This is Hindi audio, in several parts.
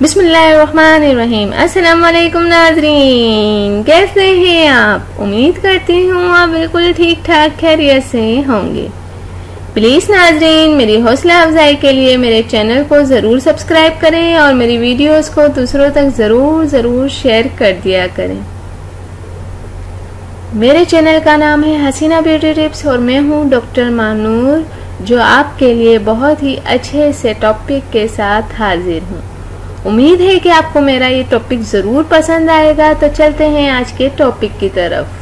बिस्मिल्लाहिर्रहमानिर्रहीम। अस्सलाम वालेकुम नाज़रीन, कैसे हैं आप? उम्मीद करती हूँ आप बिल्कुल ठीक ठाक खैरियत से होंगे। प्लीज़ नाज़रीन, मेरी हौसला अफजाई के लिए मेरे चैनल को ज़रूर सब्सक्राइब करें और मेरी वीडियोस को दूसरों तक ज़रूर शेयर कर दिया करें। मेरे चैनल का नाम है हसीना ब्यूटी टिप्स और मैं हूँ डॉक्टर मानूर, जो आपके लिए बहुत ही अच्छे से टॉपिक के साथ हाजिर हूँ। उम्मीद है कि आपको मेरा ये टॉपिक ज़रूर पसंद आएगा। तो चलते हैं आज के टॉपिक की तरफ।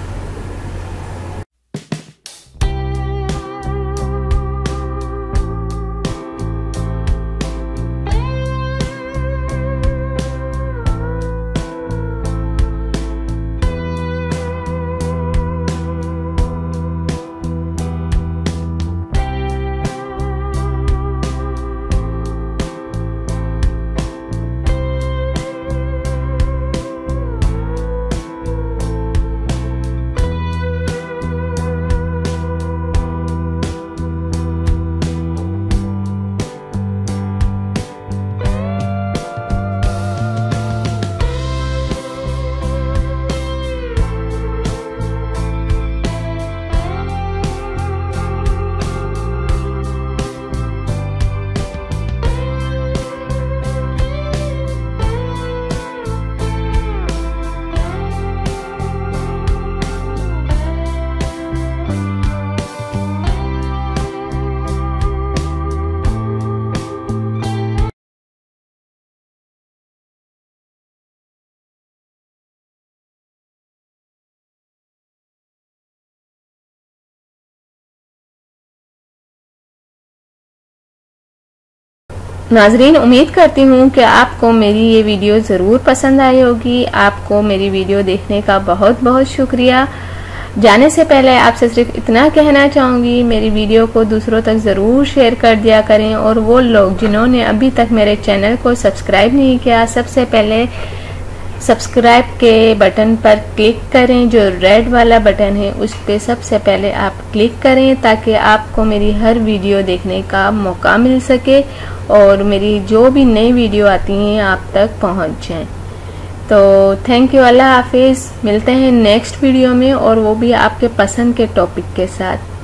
नाजरीन, उम्मीद करती हूँ कि आपको मेरी ये वीडियो ज़रूर पसंद आई होगी। आपको मेरी वीडियो देखने का बहुत बहुत शुक्रिया। जाने से पहले आपसे सिर्फ इतना कहना चाहूँगी, मेरी वीडियो को दूसरों तक ज़रूर शेयर कर दिया करें। और वो लोग जिन्होंने अभी तक मेरे चैनल को सब्सक्राइब नहीं किया, सबसे पहले सब्सक्राइब के बटन पर क्लिक करें। जो रेड वाला बटन है उस पर सबसे पहले आप क्लिक करें, ताकि आपको मेरी हर वीडियो देखने का मौका मिल सके और मेरी जो भी नई वीडियो आती हैं आप तक पहुंच जाएं। तो थैंक यू, अल्लाह हाफिज़। मिलते हैं नेक्स्ट वीडियो में, और वो भी आपके पसंद के टॉपिक के साथ।